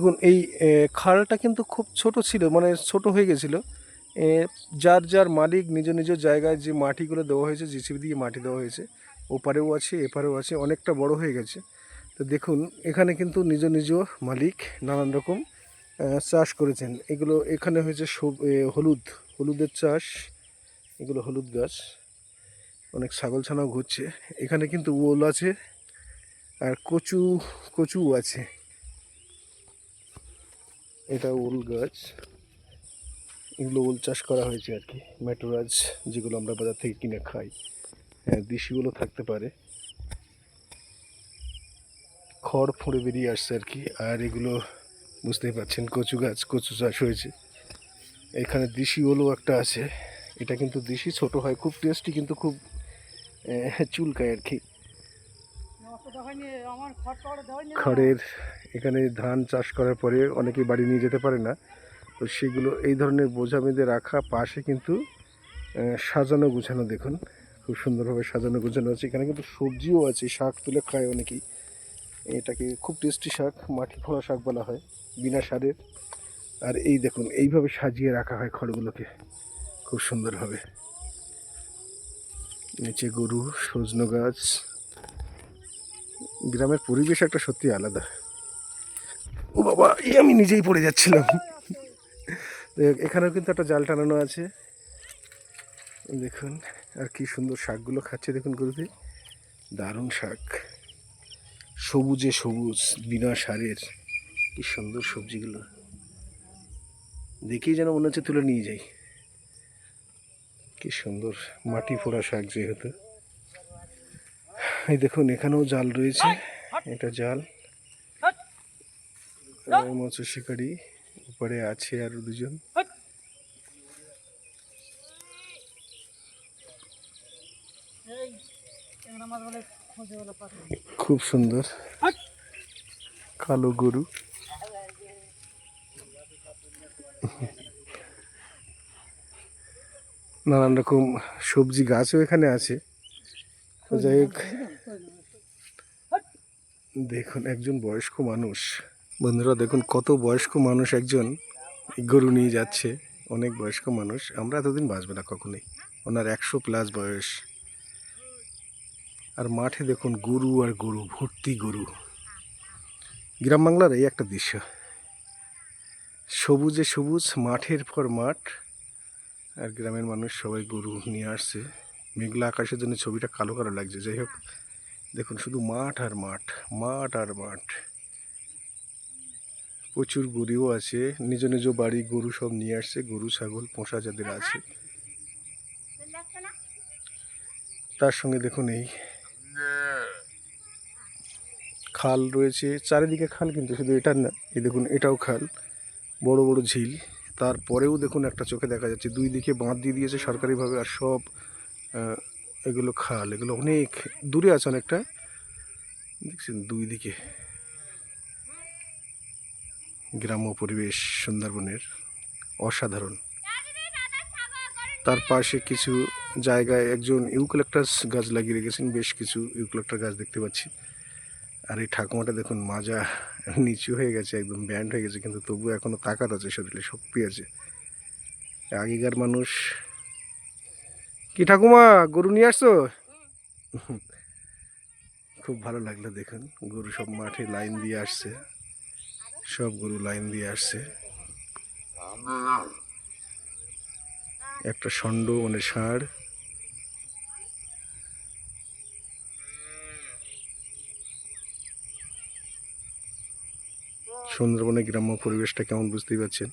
দেখুন এই খালটা কিন্তু খুব ছোট ছিল, মানে ছোট হয়ে গেছিলো। যার যার মালিক নিজ নিজ জায়গায় যে মাটিগুলো দেওয়া হয়েছে, জিসিবি দিয়ে মাটি দেওয়া হয়েছে, ওপারেও আছে এপারেও আছে, অনেকটা বড় হয়ে গেছে। তো দেখুন এখানে কিন্তু নিজ নিজ মালিক নানান রকম চাষ করেছেন। এগুলো এখানে হয়েছে হলুদের চাষ, এগুলো হলুদ গাছ। অনেক ছাগল ছানাও ঘুরছে এখানে, কিন্তু ওল আছে আর কচু কচু আছে। এটা ওল গাছ, এগুলো ওল চাষ করা হয়েছে আর কি। মেটোরাজ যেগুলো আমরা বাজার থেকে কিনে খাই, হ্যাঁ দেশিগুলো থাকতে পারে। খড় ফুঁড়ে বেরিয়ে আসছে আর কি। আর এগুলো বুঝতেই পারছেন কচু গাছ, কচু চাষ হয়েছে। এখানে দেশি ওলও একটা আছে, এটা কিন্তু দেশি, ছোট হয়, খুব টেস্টি, কিন্তু খুব চুলকায় আর কি। খড়ের এখানে ধান চাষ করার পরে অনেকে বাড়ি নিয়ে যেতে পারে না, তো সেগুলো এই ধরনের বোঝা বেঁধে রাখা। পাশে কিন্তু সাজানো গুছানো, দেখুন খুব সুন্দরভাবে সাজানো গোছানো আছে। এখানে কিন্তু সবজিও আছে, শাক তুলে খায় অনেকেই। এটাকে খুব টেস্টি শাক, মাটি ফোড়া শাক বলা হয়, বিনা সারের। আর এই দেখুন এইভাবে সাজিয়ে রাখা হয় খড়গুলোকে খুব সুন্দরভাবে। নিচে গরু, সজনো গাছ। গ্রামের পরিবেশ একটা সত্যি আলাদা। ও বাবা, এই আমি নিজেই পড়ে যাচ্ছিলাম। এখানেও কিন্তু একটা জাল টানানো আছে, দেখুন। আর কি সুন্দর শাকগুলো খাচ্ছে দেখুন গরুতে, দারুণ শাক, সবুজে সবুজ, বিনা সারের, কি সুন্দর সবজিগুলো, দেখেই যেন মনে হচ্ছে তুলে নিয়ে যাই। কি সুন্দর মাটি ফোড়া শাক যেহেতু। এই দেখুন এখানেও জাল রয়েছে, এটা জাল। মৎস্য শিকারী উপরে আছে আর দুজন। খুব সুন্দর কালো গরু। নানান রকম সবজি গাছও এখানে আছে। যাই হোক, দেখুন একজন বয়স্ক মানুষ, বন্ধুরা দেখুন কত বয়স্ক মানুষ একজন গরু নিয়ে যাচ্ছে। অনেক বয়স্ক মানুষ, আমরা এতদিন বাঁচবে না কখনোই। ওনার 100+ বয়স। আর মাঠে দেখুন গরু আর গরু, ভর্তি গরু। গ্রাম বাংলার এই একটা দৃশ্য, সবুজে সবুজ, মাঠের পর মাঠ। আর গ্রামের মানুষ সবাই গরু নিয়ে আসছে। মেঘলা আকাশের জন্য ছবিটা কালো কালো লাগছে। যাই হোক, দেখুন শুধু মাঠ আর মাঠ, মাঠ আর মাঠ। প্রচুর গরুও আছে, নিজ নিজ বাড়ি গরু সব নিয়ে আসছে, গরু ছাগল পোষা যাদের আছে। তার সঙ্গে দেখুন এই খাল রয়েছে, চারিদিকে খাল, কিন্তু শুধু এটার না, এই দেখুন এটাও খাল, বড় বড় ঝিল। তারপরেও দেখুন একটা চোখে দেখা যাচ্ছে, দুই দিকে বাঁধ দিয়ে দিয়েছে সরকারিভাবে। আর সব এগুলো খাল, এগুলো অনেক দূরে আছে অনেকটা, দেখছেন দুই দিকে। গ্রাম্য পরিবেশ সুন্দরবনের অসাধারণ। তার পাশে কিছু জায়গায় একজন ইউক্যালিপটাস গাছ লাগিয়ে রেখেছেন, বেশ কিছু ইউক্যালিপটাস গাছ দেখতে পাচ্ছি। আর এই ঠাকুমাটা দেখুন মাজা নিচু হয়ে গেছে, একদম ব্যান্ড হয়ে গেছে, কিন্তু তবু এখনো তাকাত আছে, শরীরে শক্তি আছে। আগেকার মানুষ। কি ঠাকুমা, গরু নিয়ে আসছো? খুব ভালো লাগলো, দেখুন গরু সব মাঠে লাইন দিয়ে আসছে, সব গরু লাইন দিয়ে আসছে। একটা ষণ্ড মানে ষাঁড়। সুন্দরবনের গ্রাম্য পরিবেশটা কেমন বুঝতেই পারছেন।